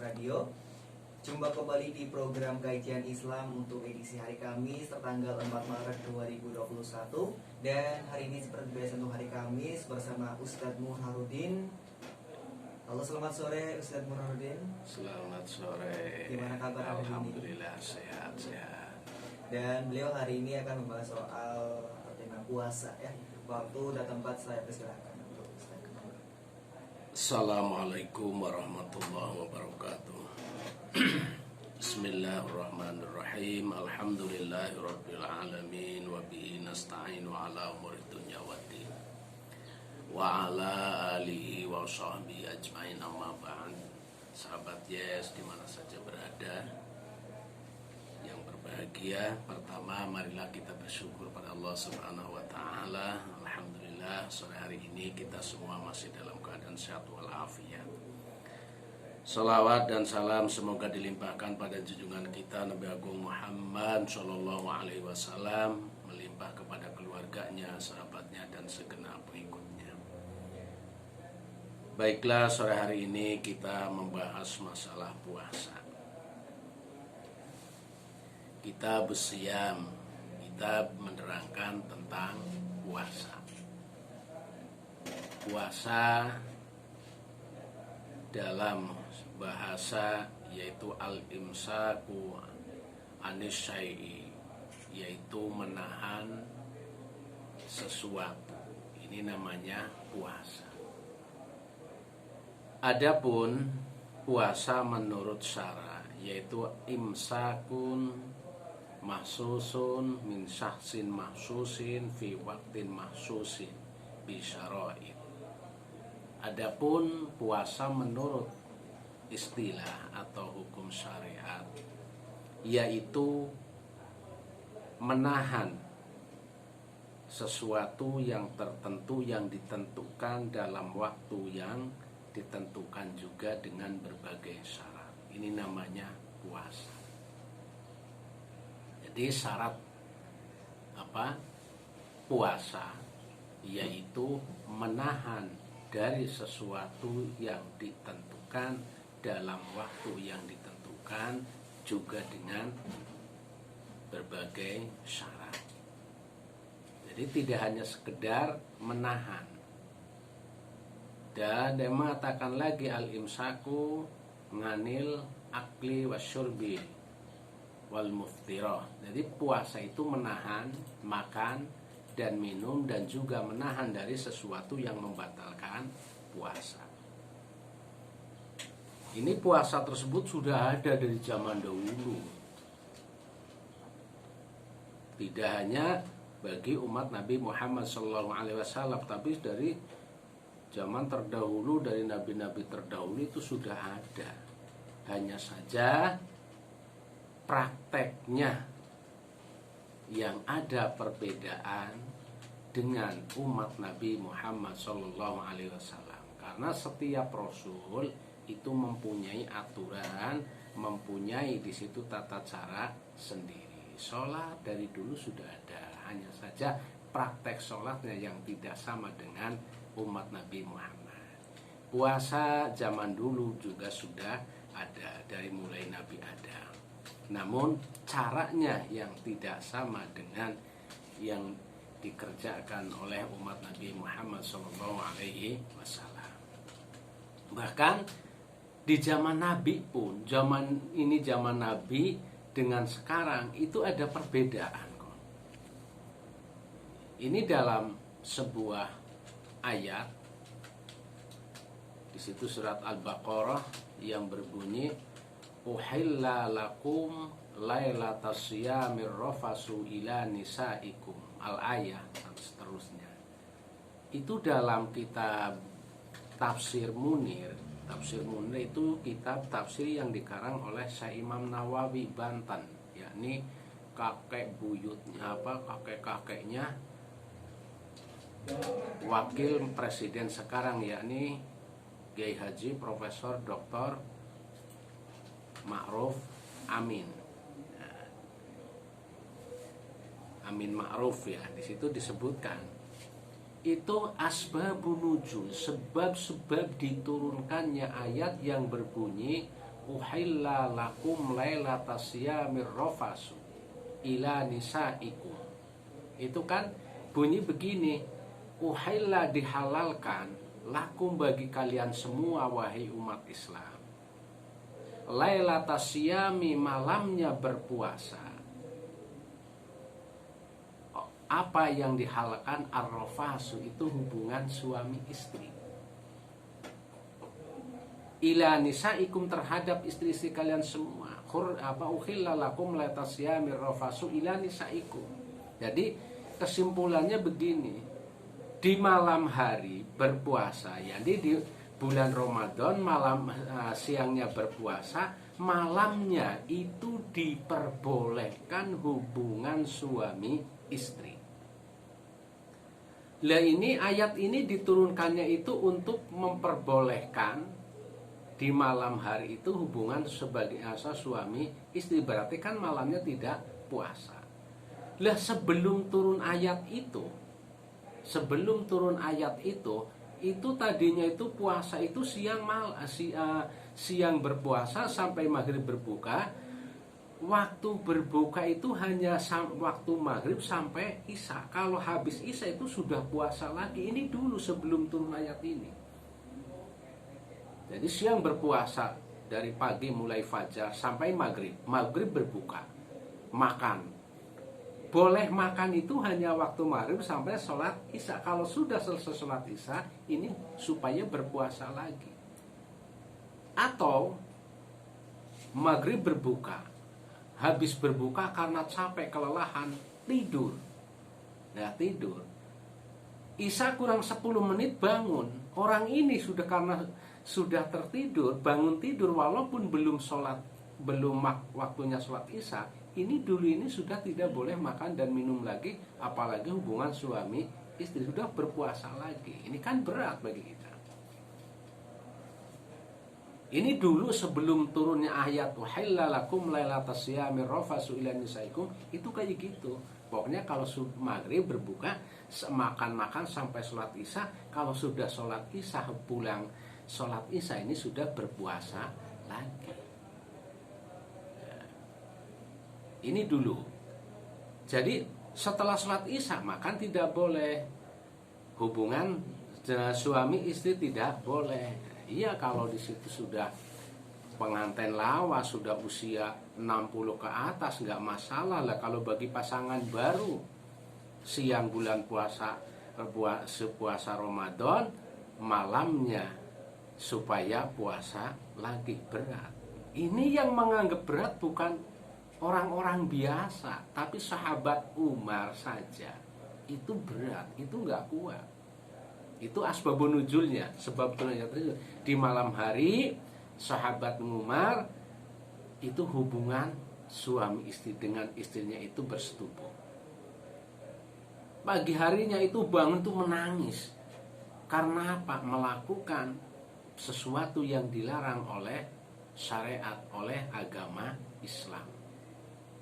Radio. Jumpa kembali di program Kajian Islam untuk edisi hari Kamis tertanggal 4 Maret 2021. Dan hari ini seperti biasa untuk hari Kamis bersama Ustadz Burhanuddin. Halo, selamat sore Ustadz Burhanuddin. Selamat sore. Gimana kabar hari ini? Alhamdulillah sehat-sehat. Dan beliau hari ini akan membahas soal tema puasa ya. Waktu dan tempat saya persilakan. Assalamualaikum warahmatullahi wabarakatuh. Bismillahirrahmanirrahim. Alhamdulillahirabbil alamin wa bihi nasta'inu ala umuri dunya waddin. Wa ala alihi wa sahbihi ajmain, amma ba'd. Sahabat Yes di mana saja berada yang berbahagia, pertama marilah kita bersyukur pada Allah Subhanahu wa taala. Alhamdulillah sore hari ini kita semua masih dalam keadaan sehat walafiat. Salawat dan salam semoga dilimpahkan pada junjungan kita Nabi Agung Muhammad Sallallahu Alaihi Wasallam, melimpah kepada keluarganya, sahabatnya, dan segenap pengikutnya. Baiklah, sore hari ini kita membahas masalah puasa. Kita bersiam, kita menerangkan tentang puasa. Puasa dalam bahasa yaitu al-imsaku anis syai'i, yaitu menahan sesuatu. Ini namanya puasa. Adapun puasa menurut syara yaitu imsakun mahsusun min syahsin mahsusin fi waktin mahsusin bi syara'id. Adapun puasa menurut istilah atau hukum syariat yaitu menahan sesuatu yang tertentu yang ditentukan dalam waktu yang ditentukan juga dengan berbagai syarat. Ini namanya puasa. Jadi syarat apa? Puasa yaitu menahan dari sesuatu yang ditentukan dalam waktu yang ditentukan juga dengan berbagai syarat. Jadi tidak hanya sekedar menahan. Dan dia mengatakan lagi al-imsaku nganil akli wasyurbi wal muftirah. Jadi puasa itu menahan makan dan minum dan juga menahan dari sesuatu yang membatalkan puasa. Ini puasa tersebut sudah ada dari zaman dahulu. Tidak hanya bagi umat Nabi Muhammad SAW, tapi dari zaman terdahulu, dari nabi-nabi terdahulu itu sudah ada. Hanya saja prakteknya yang ada perbedaan dengan umat Nabi Muhammad SAW, karena setiap rasul itu mempunyai aturan, mempunyai di situ tata cara sendiri. Sholat dari dulu sudah ada, hanya saja praktek sholatnya yang tidak sama dengan umat Nabi Muhammad. Puasa zaman dulu juga sudah ada, dari mulai Nabi Adam. Namun caranya yang tidak sama dengan yang dikerjakan oleh umat Nabi Muhammad SAW. Bahkan di zaman Nabi pun, zaman ini zaman Nabi dengan sekarang itu ada perbedaan. Ini dalam sebuah ayat di situ surat Al-Baqarah yang berbunyi uhilla lakum lailatas siyamir rafasu ila nisaikum al-ayah dan seterusnya. Itu dalam kitab Tafsir Munir. Tafsir Munir itu kitab tafsir yang dikarang oleh Syekh Imam Nawawi Banten, yakni kakek buyutnya kakek-kakeknya wakil presiden sekarang, yakni Kiai Haji Profesor Dr. Ma'ruf Amin. Amin Ma'ruf ya, di situ disebutkan itu asbabun nuzul, sebab-sebab diturunkannya ayat yang berbunyi uhilla lakum lailatas siyamir rafasu ila nisaikum. Itu kan bunyi begini, uhilla dihalalkan lakum bagi kalian semua wahai umat Islam, lailatas siyami malamnya berpuasa. Apa yang dihalalkan ar-rafasu itu hubungan suami istri. Ila nisaikum terhadap istri-istri kalian semua. Uhilla lakum lailatas siyami rafasu ila nisaikum. Jadi kesimpulannya begini, di malam hari berpuasa, jadi di bulan Ramadan malam siangnya berpuasa, malamnya itu diperbolehkan hubungan suami istri. Lah ini ayat ini diturunkannya itu untuk memperbolehkan di malam hari itu hubungan sebagai asa suami istri, berarti kan malamnya tidak puasa. Lah sebelum turun ayat itu, itu tadinya itu puasa itu siang berpuasa sampai maghrib berbuka. Waktu berbuka itu hanya waktu maghrib sampai isya. Kalau habis isya itu sudah puasa lagi. Ini dulu sebelum turun ayat ini. Jadi siang berpuasa dari pagi mulai fajar sampai maghrib. Maghrib berbuka, makan. Boleh makan itu hanya waktu maghrib sampai sholat isya. Kalau sudah selesai sholat isya, ini supaya berpuasa lagi. Atau maghrib berbuka, habis berbuka karena capek, kelelahan, tidur. Nah tidur, isya kurang 10 menit bangun. Orang ini sudah tertidur, bangun tidur walaupun belum waktunya sholat isya. Ini sudah tidak boleh makan dan minum lagi, apalagi hubungan suami istri, sudah berpuasa lagi. Ini kan berat bagi kita. Ini dulu sebelum turunnya ayat wahilla lakum lailatas siyamir rafasu ila nisaikum, itu kayak gitu. Pokoknya kalau maghrib berbuka, makan sampai sholat isya. Kalau sudah sholat isya, pulang sholat isya, ini sudah berpuasa lagi. Ini dulu. Jadi setelah sholat isya makan tidak boleh, hubungan suami istri tidak boleh. Iya, kalau di situ sudah pengantin lawas, sudah usia 60 ke atas nggak masalah lah. Kalau bagi pasangan baru siang bulan puasa Ramadan, malamnya supaya puasa lagi, berat. Ini yang menganggap berat bukan orang-orang biasa, tapi sahabat Umar saja itu berat, itu nggak kuat. Itu asbabun nuzulnya, sebab turunnya di malam hari. Sahabat Umar itu hubungan suami istri dengan istrinya itu bersetubuh. Pagi harinya itu bangun tuh menangis. Karena apa? Melakukan sesuatu yang dilarang oleh syariat, oleh agama Islam.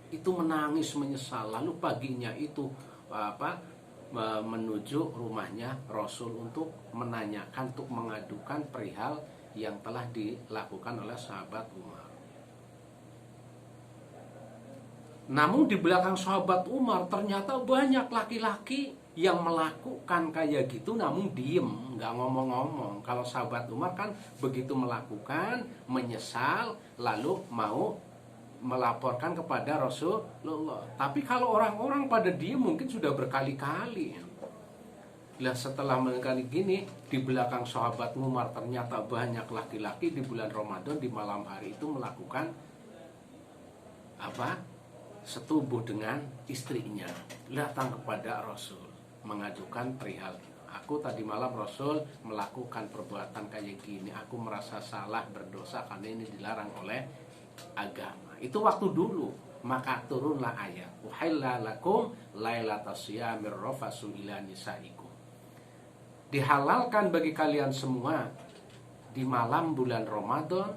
Itu menangis menyesal. Lalu paginya itu menuju rumahnya Rasul untuk menanyakan, untuk mengadukan perihal yang telah dilakukan oleh sahabat Umar. Namun di belakang sahabat Umar ternyata banyak laki-laki yang melakukan kayak gitu namun diem, nggak ngomong-ngomong. Kalau sahabat Umar kan begitu melakukan, menyesal, lalu mau melaporkan kepada Rasulullah. Tapi kalau orang-orang pada dia mungkin sudah berkali-kali. Lah setelah mengenai gini, di belakang sahabat Umar ternyata banyak laki-laki di bulan Ramadan di malam hari itu melakukan setubuh dengan istrinya. Datang kepada Rasul mengadukan perihal, aku tadi malam Rasul melakukan perbuatan kayak gini, aku merasa salah, berdosa karena ini dilarang oleh agama. Itu waktu dulu, maka turunlah ayat uhilla lakum lailatas siyamir rafasu ila nisaikum. Dihalalkan bagi kalian semua di malam bulan Ramadan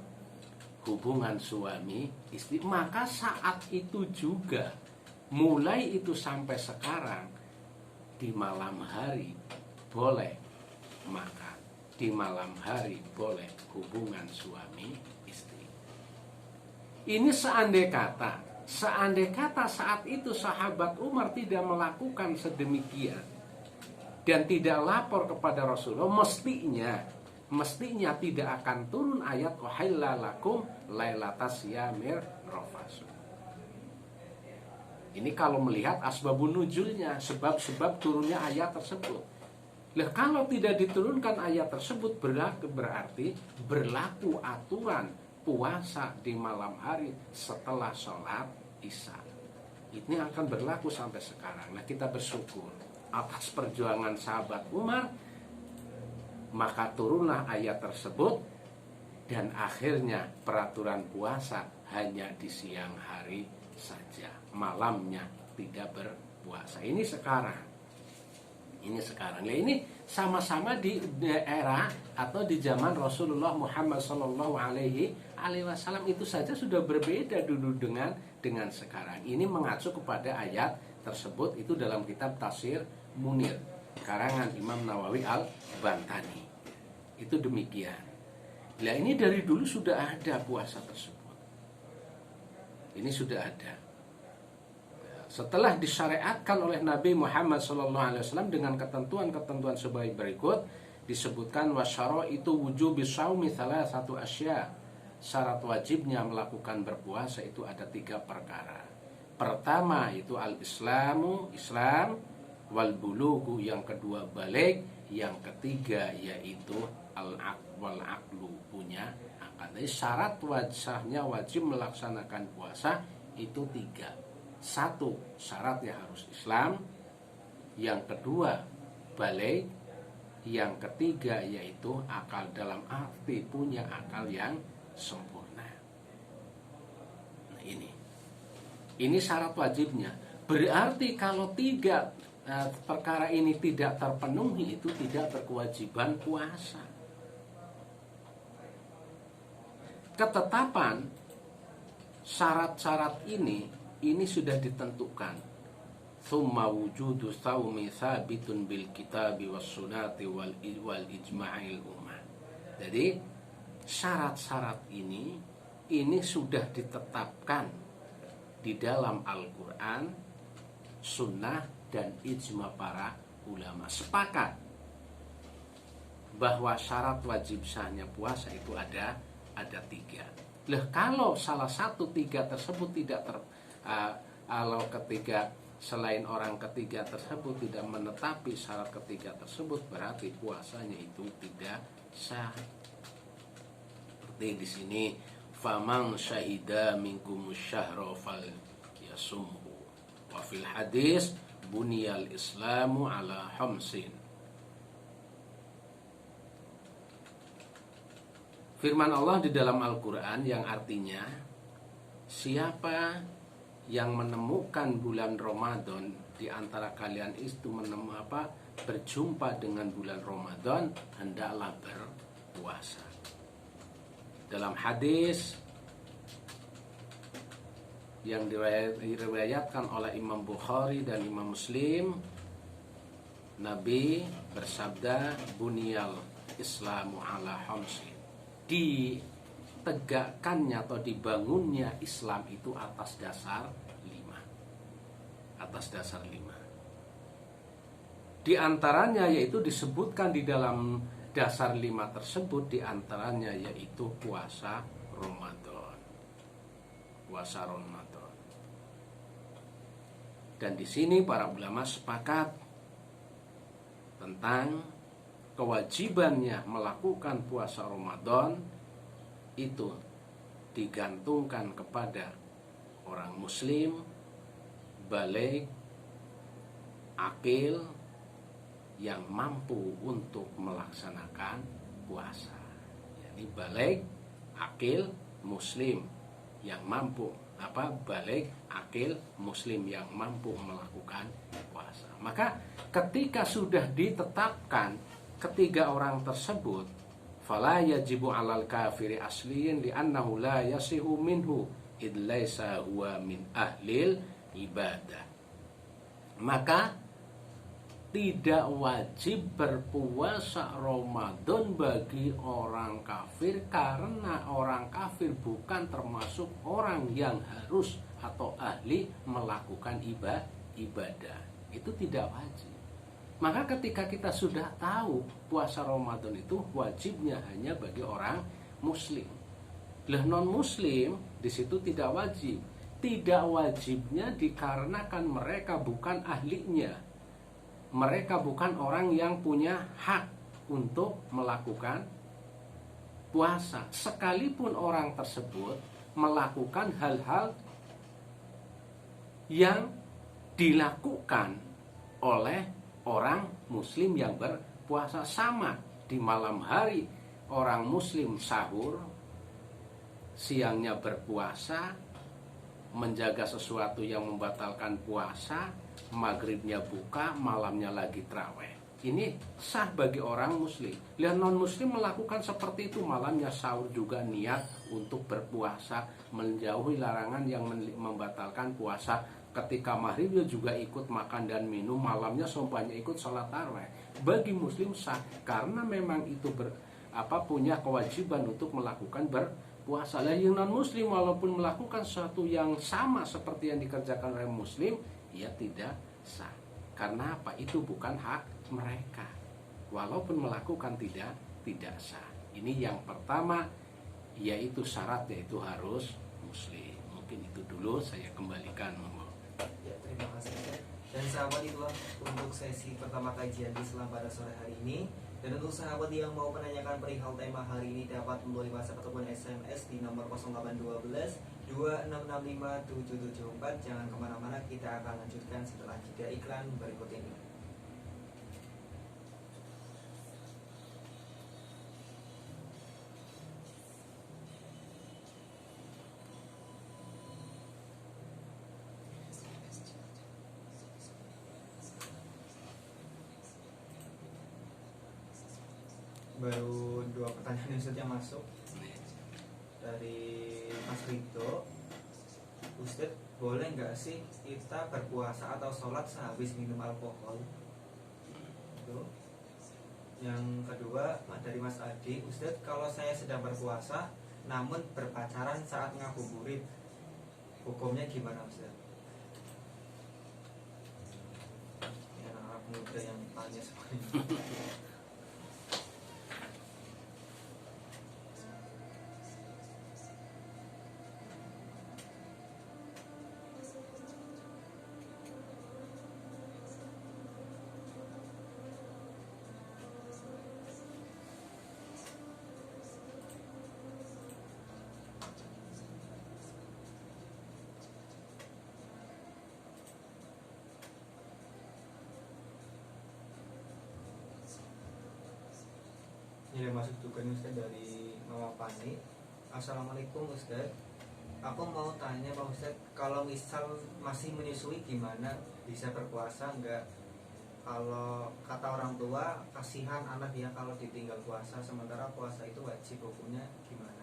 hubungan suami istri. Maka saat itu juga, mulai itu sampai sekarang, di malam hari boleh makan, di malam hari boleh hubungan suami istri. Ini seandai kata saat itu sahabat Umar tidak melakukan sedemikian dan tidak lapor kepada Rasulullah, mestinya tidak akan turun ayat uhilla lakum lailatas syamir rafasu. Ini kalau melihat asbabun nuzulnya, sebab-sebab turunnya ayat tersebut. Lah kalau tidak diturunkan ayat tersebut berarti berlaku aturan puasa di malam hari setelah sholat isya. Ini akan berlaku sampai sekarang. Nah, kita bersyukur atas perjuangan sahabat Umar, maka turunlah ayat tersebut dan akhirnya peraturan puasa hanya di siang hari saja, malamnya tidak berpuasa. Ini sekarang. Ya, ini sama-sama di era atau di zaman Rasulullah Muhammad Sallallahu Alaihi Wasallam, itu saja sudah berbeda dulu dengan sekarang. Ini mengacu kepada ayat tersebut, itu dalam kitab Tafsir Munir karangan Imam Nawawi Al-Bantani. Itu demikian. Nah, ini dari dulu sudah ada puasa tersebut. Ini sudah ada. Setelah disyariatkan oleh Nabi Muhammad SAW dengan ketentuan-ketentuan sebagai berikut, disebutkan wasyara itu wujubi shaumi satu asya. Syarat wajibnya melakukan berpuasa itu ada 3 perkara. Pertama itu al-islamu, Islam, wal bulugu, yang kedua balik, yang ketiga yaitu wal aqlu, punya akal. Jadi syarat wajibnya wajib melaksanakan puasa itu 3. 1, syaratnya harus Islam. Yang kedua balik. Yang ketiga yaitu akal, dalam arti punya akal yang sempurna. Nah, ini syarat wajibnya. Berarti kalau 3 perkara ini tidak terpenuhi, itu tidak berkewajiban puasa. Ketetapan syarat-syarat ini sudah ditentukan. Tsumma wujudu shaumi tsabitun bil kitabi was sunnati wal ijma'il ummah. Jadi syarat-syarat ini sudah ditetapkan di dalam Al-Qur'an, sunnah dan ijma para ulama. Sepakat bahwa syarat wajib sahnya puasa itu ada 3. Lah kalau salah satu 3 tersebut tidak kalau ketiga selain orang ketiga tersebut tidak menetapi syarat ketiga tersebut, berarti puasanya itu tidak sah. Seperti di sini, faman syahida minkum syahra fal yasumhu. Wa fil hadis buniyal islamu ala khamsin. Firman Allah di dalam Al-Quran yang artinya, siapa yang menemukan bulan Ramadan di antara kalian itu berjumpa dengan bulan Ramadan, hendaklah berpuasa. Dalam hadis yang diriwayatkan oleh Imam Bukhari dan Imam Muslim, Nabi bersabda, buniyal islamu ala khamsin. Ditegakkannya atau dibangunnya Islam itu atas dasar 5. Di antaranya yaitu disebutkan di dalam dasar 5 tersebut, di antaranya yaitu puasa Ramadan. Dan di sini para ulama sepakat tentang kewajibannya melakukan puasa Ramadan itu digantungkan kepada orang muslim, balik, akil, yang mampu untuk melaksanakan puasa. Jadi balik, akil, muslim yang mampu balik, akil, muslim yang mampu melakukan puasa. Maka ketika sudah ditetapkan ketiga orang tersebut, fala yajibu 'alal kafiri asliyin li'annahu la yasihu minhu id laisa huwa min ahlil ibadah. Maka tidak wajib berpuasa Ramadan bagi orang kafir, karena orang kafir bukan termasuk orang yang harus atau ahli melakukan ibadah. Itu tidak wajib. Maka ketika kita sudah tahu puasa Ramadan itu wajibnya hanya bagi orang muslim. Lah non muslim di situ tidak wajib. Tidak wajibnya dikarenakan mereka bukan ahlinya. Mereka bukan orang yang punya hak untuk melakukan puasa. Sekalipun orang tersebut melakukan hal-hal yang dilakukan oleh orang muslim yang berpuasa. Sama di malam hari orang muslim sahur, siangnya berpuasa, menjaga sesuatu yang membatalkan puasa, maghribnya buka, malamnya lagi traweh. Ini sah bagi orang muslim. Lihat non muslim melakukan seperti itu, malamnya sahur juga niat untuk berpuasa, menjauhi larangan yang membatalkan puasa. Ketika maghrib dia juga ikut makan dan minum, malamnya sompanya ikut sholat tarawih. Bagi muslim sah, karena memang itu punya kewajiban untuk melakukan puasa. Lah yang non muslim walaupun melakukan sesuatu yang sama seperti yang dikerjakan oleh muslim, ia tidak sah. Karena apa? Itu bukan hak mereka. Walaupun melakukan tidak sah. Ini yang pertama, yaitu syarat, yaitu harus muslim. Mungkin itu dulu, saya kembalikan. Ya, terima kasih. Dan sahabat itu untuk sesi pertama kajian Islam pada sore hari ini. Dan untuk sahabat yang mau menanyakan perihal tema hari ini dapat melalui WhatsApp ataupun SMS di nomor 0812 2665 774. Jangan kemana-mana, kita akan lanjutkan setelah jeda iklan berikut ini. Baru 2 pertanyaan Ustadz yang masuk dari Mas Rito. Ustadz, boleh nggak sih kita berpuasa atau sholat sehabis minum alkohol? Itu. Yang kedua dari Mas Adi, Ustadz, kalau saya sedang berpuasa namun berpacaran saat ngabuburit, hukumnya gimana Ustadz? Ya, anak muda yang tanya semuanya. Ini masuk juga nih Ustaz dari Mama Pani. Assalamualaikum Ustaz, aku mau tanya Pak Ustaz, kalau misal masih menyusui gimana, bisa berpuasa enggak? Kalau kata orang tua, kasihan anak dia kalau ditinggal puasa, sementara puasa itu wajib, hukumnya gimana?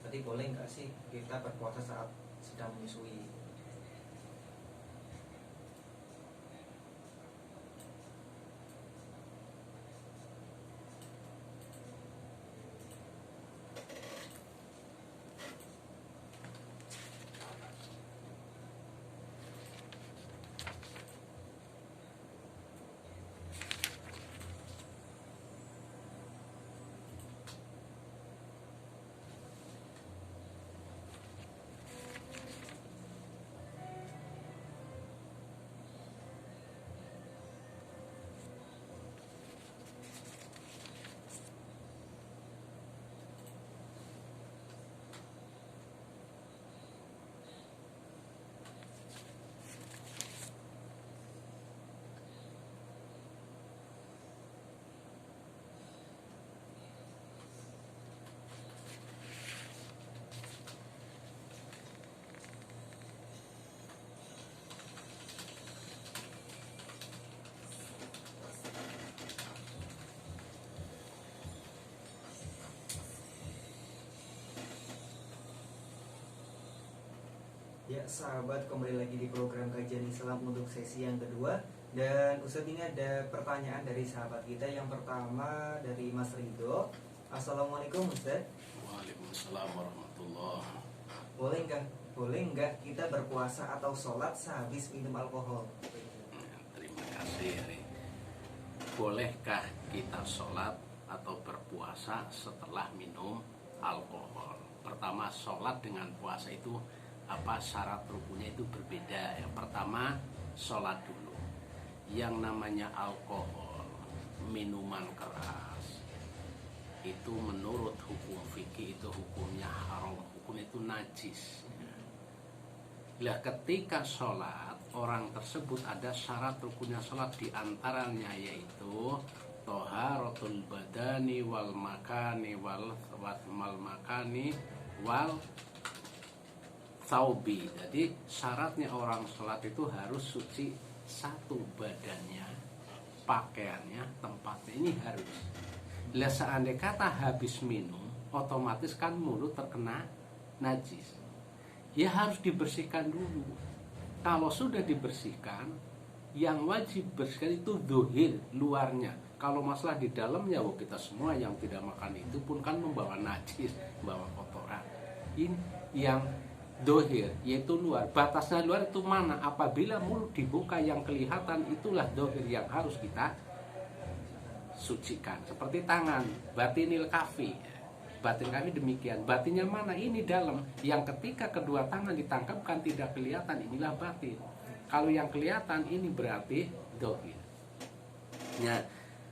Jadi boleh enggak sih kita berpuasa saat sedang menyusui? Ya sahabat, kembali lagi di program kajian Islam untuk sesi yang kedua. Dan Ustadz, ini ada pertanyaan dari sahabat kita. Yang pertama dari Mas Ridho. Assalamualaikum Ustadz. Waalaikumsalam warahmatullahi. Boleh nggak kita berpuasa atau sholat sehabis minum alkohol? Terima kasih. Bolehkah kita sholat atau berpuasa setelah minum alkohol? Pertama, sholat dengan puasa itu syarat rukunnya itu berbeda. Yang pertama, sholat dulu. Yang namanya alkohol, minuman keras, itu menurut hukum fikih itu hukumnya haram, hukum itu najis. Lah ketika sholat, orang tersebut ada syarat rukunnya sholat, diantaranya yaitu toharatul badani wal makani wal makani wal thawbi. Jadi syaratnya orang sholat itu harus suci, satu badannya, pakaiannya, tempatnya, ini harus. Lah seandainya kata habis minum, otomatis kan mulut terkena najis, ya harus dibersihkan dulu. Kalau sudah dibersihkan, yang wajib bersihkan itu dohir, luarnya. Kalau masalah di dalamnya, kita semua yang tidak makan itu pun kan membawa najis, membawa kotoran. Ini yang dohir, yaitu luar. Batasnya luar itu mana? Apabila mulut dibuka, yang kelihatan itulah dohir yang harus kita sucikan. Seperti tangan, batinil kafi. Batin kami demikian. Batinnya mana? Ini dalam. Yang ketika kedua tangan ditangkapkan tidak kelihatan, inilah batin. Kalau yang kelihatan ini berarti dohir. Nah,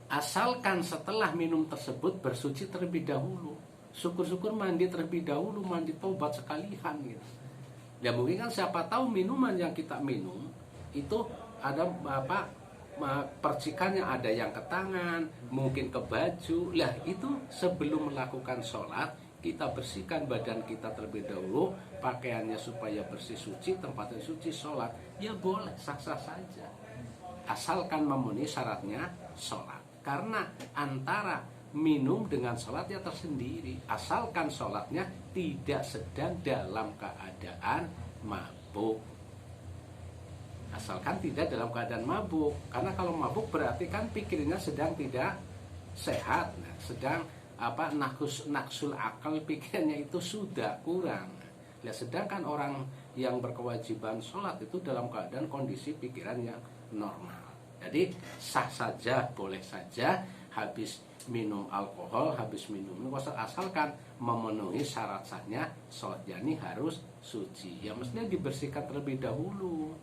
asalkan setelah minum tersebut bersuci terlebih dahulu. Syukur-syukur mandi terlebih dahulu, mandi tobat sekalian gitu. Ya mungkin kan siapa tahu minuman yang kita minum itu ada percikannya, ada yang ke tangan, mungkin ke baju. Lah itu sebelum melakukan sholat kita bersihkan badan kita terlebih dahulu, pakaiannya supaya bersih suci, tempatnya suci, sholat ya boleh, sah-sah saja asalkan memenuhi syaratnya sholat. Karena antara minum dengan sholatnya tersendiri, asalkan sholatnya tidak sedang dalam keadaan mabuk. Asalkan tidak dalam keadaan mabuk. Karena kalau mabuk berarti kan pikirnya sedang tidak sehat, sedang naksul akal, pikirannya itu sudah kurang. Ya, sedangkan orang yang berkewajiban sholat itu dalam keadaan kondisi pikiran yang normal. Jadi sah saja, boleh saja habis minum alkohol, habis minum asalkan memenuhi syarat sahnya sholat, yakni harus suci. Ya mestinya dibersihkan terlebih dahulu,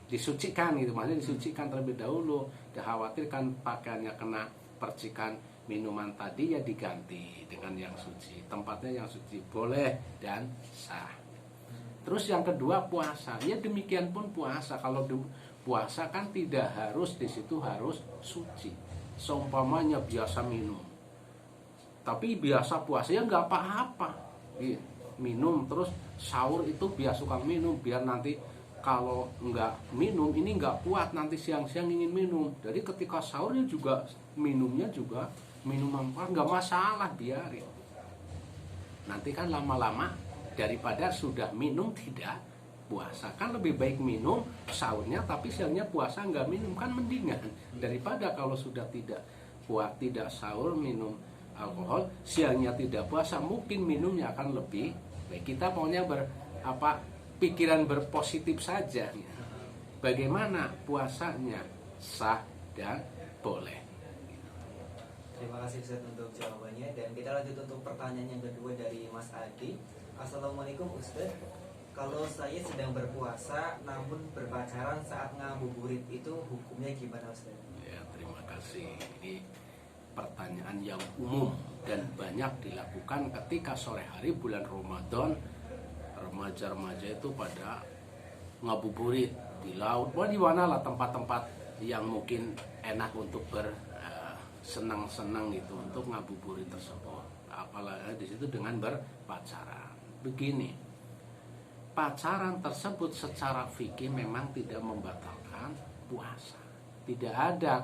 disucikan gitu, maksudnya disucikan terlebih dahulu. Dikhawatirkan pakaiannya kena percikan minuman tadi, ya diganti dengan yang suci, tempatnya yang suci, boleh dan sah. Terus yang kedua puasa, ya demikian pun puasa. Kalau puasa kan tidak harus di situ harus suci. Seumpamanya biasa minum, tapi biasa puasa ya nggak apa-apa, minum terus sahur itu biasa suka minum, biar nanti kalau nggak minum ini nggak kuat, nanti siang-siang ingin minum. Jadi ketika sahurnya juga minumnya juga minuman keras, nggak masalah, biarin. Nanti kan lama-lama daripada sudah minum tidak puasa, kan lebih baik minum sahurnya tapi siangnya puasa nggak minum, kan mendingan daripada kalau sudah tidak sahur minum alkohol, siangnya tidak puasa, mungkin minumnya akan lebih baik. Kita maunya pikiran berpositif saja. Bagaimana puasanya sah dan boleh. Terima kasih Ustaz untuk jawabannya. Dan kita lanjut untuk pertanyaan yang kedua dari Mas Adi. Assalamualaikum Ustaz, kalau saya sedang berpuasa namun berpacaran saat ngabuburit itu hukumnya gimana Ustaz? Ya, terima kasih. Ini pertanyaan yang umum dan banyak dilakukan ketika sore hari bulan Ramadan. Remaja-remaja itu pada ngabuburit di laut, di mana lah tempat-tempat yang mungkin enak untuk bersenang-senang gitu, untuk ngabuburit tersebut. Apalagi di situ dengan berpacaran. Begini, pacaran tersebut secara fikih memang tidak membatalkan puasa. Tidak ada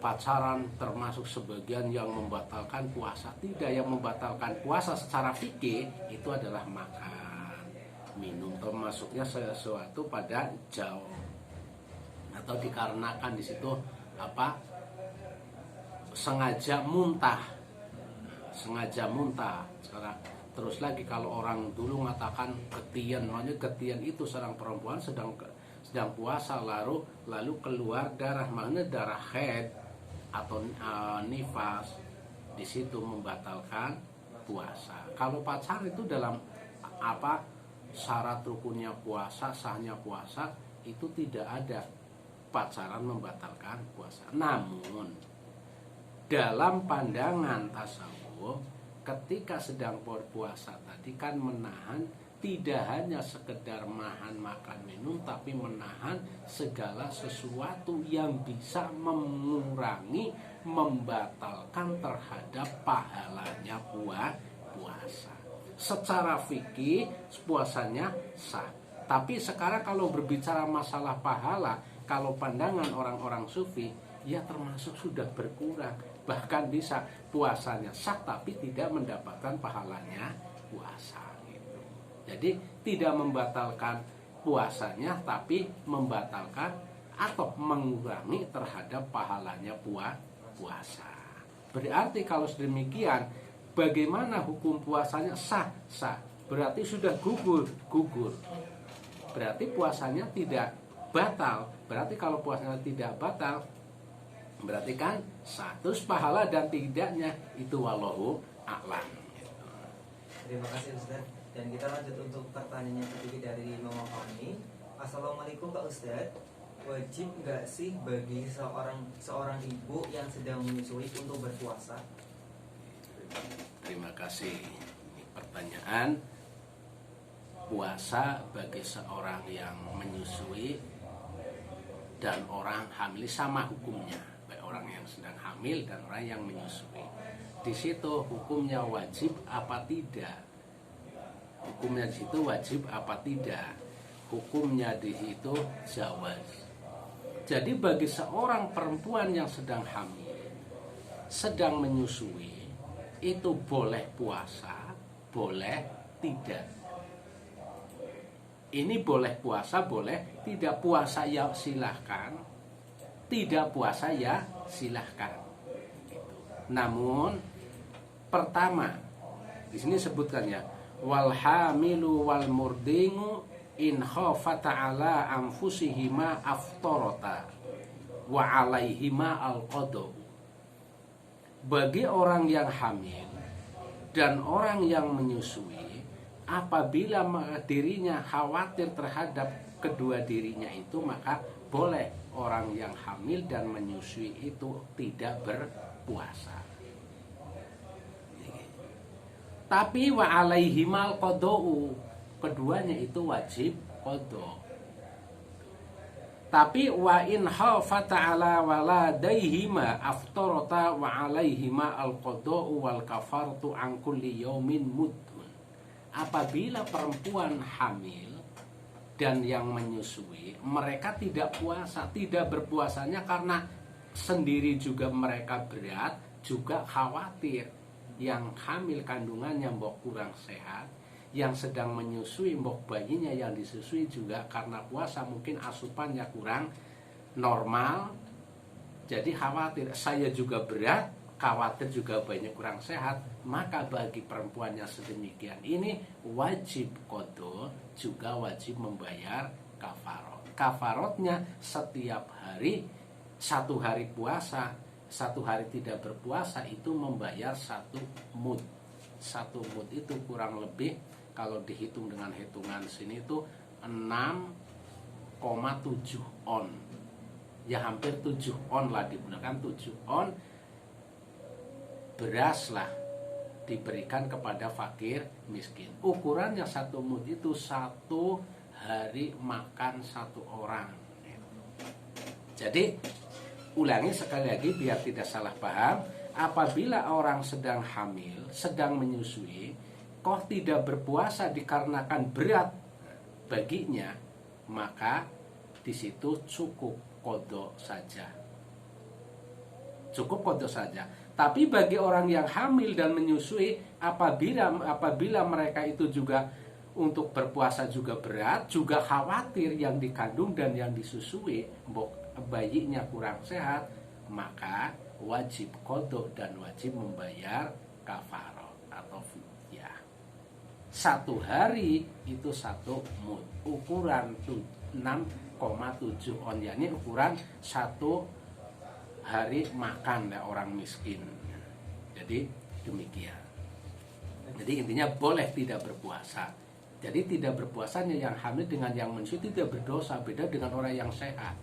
pacaran termasuk sebagian yang membatalkan puasa. Tidak, yang membatalkan puasa secara fikih itu adalah makan, minum, termasuknya sesuatu pada jauh. atau dikarenakan di situ apa sengaja muntah. Sekarang terus lagi kalau orang dulu mengatakan ketian, makanya ketian itu seorang perempuan sedang puasa lalu keluar darah, makanya darah haid atau nifas, di situ membatalkan puasa. Kalau pacar itu dalam apa syarat rukunnya puasa, sahnya puasa itu tidak ada pacaran membatalkan puasa. Namun dalam pandangan tasawuf, ketika sedang berpuasa tadi kan menahan, tidak hanya sekedar menahan makan minum, tapi menahan segala sesuatu yang bisa mengurangi, membatalkan terhadap pahalanya puasa. Secara fikih puasanya sah. Tapi sekarang kalau berbicara masalah pahala, kalau pandangan orang-orang sufi, ya termasuk sudah berkurang. Bahkan bisa puasanya sah tapi tidak mendapatkan pahalanya puasa gitu. Jadi tidak membatalkan puasanya tapi membatalkan atau mengurangi terhadap pahalanya puasa. Berarti kalau sedemikian, bagaimana hukum puasanya? Sah. Berarti sudah gugur. Berarti puasanya tidak batal. Berarti kalau puasanya tidak batal, berarti kan satu pahala dan tidaknya itu wallahu a'lam. Terima kasih Ustaz. Dan kita lanjut untuk pertanyaan yang ketiga dari Mama Fani. Assalamualaikum Pak Ustaz. Wajib nggak sih bagi seorang ibu yang sedang menyusui untuk berpuasa? Terima kasih. Ini pertanyaan. Puasa bagi seorang yang menyusui dan orang hamil sama hukumnya. Orang yang sedang hamil dan orang yang menyusui. Di situ hukumnya wajib apa tidak? Hukumnya di situ wajib apa tidak? Hukumnya di situ jawaz. Jadi bagi seorang perempuan yang sedang hamil, sedang menyusui, itu boleh puasa, boleh tidak. Ini boleh puasa, boleh tidak puasa ya silahkan. Tidak puasa ya silahkan. Namun pertama di sini sebutkan ya, wal hamilu wal murdingu in khafata ala anfusihima aftarata wa alaihima al qada. Bagi orang yang hamil dan orang yang menyusui, apabila dirinya khawatir terhadap kedua dirinya itu, maka boleh orang yang hamil dan menyusui itu tidak berpuasa. Tapi wa alaihimal qada'u, keduanya itu wajib qada. Tapi wa in khafata ala waladaihima aftarata wa alaihima al qada'u wal kafartu an kulli yaumin muddun. Apabila perempuan hamil dan yang menyusui, mereka tidak puasa, tidak berpuasanya karena sendiri juga mereka berat, juga khawatir yang hamil kandungannya mbok kurang sehat, yang sedang menyusui mbok bayinya yang disusui juga karena puasa mungkin asupannya kurang normal, jadi khawatir saya juga berat, khawatir juga bayinya kurang sehat, maka bagi perempuan yang sedemikian ini wajib qada, juga wajib membayar kafarot. Kafarotnya setiap hari, satu hari puasa, satu hari tidak berpuasa itu membayar satu mud. Satu mud itu kurang lebih kalau dihitung dengan hitungan sini itu 6,7 on. Ya hampir 7 on lah, digunakan 7 on beras lah diberikan kepada fakir miskin. Ukurannya satu mud itu satu hari makan satu orang. Jadi ulangi sekali lagi biar tidak salah paham. Apabila orang sedang hamil, sedang menyusui, kok tidak berpuasa dikarenakan berat baginya, maka di situ cukup qada saja. Cukup qada saja. Tapi bagi orang yang hamil dan menyusui, apabila mereka itu juga untuk berpuasa juga berat, juga khawatir yang dikandung dan yang disusui, bayinya kurang sehat, maka wajib qadha dan wajib membayar kafarah atau fidyah. 1 hari itu 1 mud, ukuran 6,7 on, yakni ukuran 1 hari makan ya orang miskin. Jadi demikian. Jadi intinya boleh tidak berpuasa. Jadi tidak berpuasanya yang hamil dengan yang menyusui tidak berdosa, beda dengan orang yang sehat.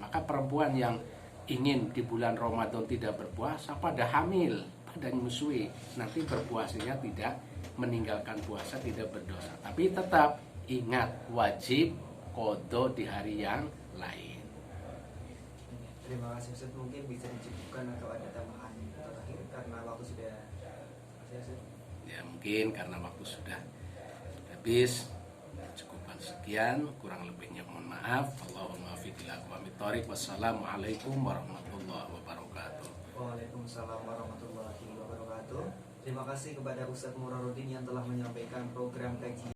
Maka perempuan yang ingin di bulan Ramadan tidak berpuasa pada hamil, pada menyusui, nanti berpuasanya tidak meninggalkan puasa, tidak berdosa. Tapi tetap ingat wajib qadha di hari yang lain. Terima kasih Ustaz, mungkin bisa dicukupkan atau ada tambahan terakhir karena waktu sudah Ustaz. Ya mungkin karena waktu sudah habis, cukupan sekian, kurang lebihnya mohon maaf. Allahumma fiqhil aqwamit thoriq. Wassalamualaikum warahmatullahi wabarakatuh. Waalaikumsalam warahmatullahi wabarakatuh. Terima kasih kepada Ustadz Muraruddin yang telah menyampaikan program kajian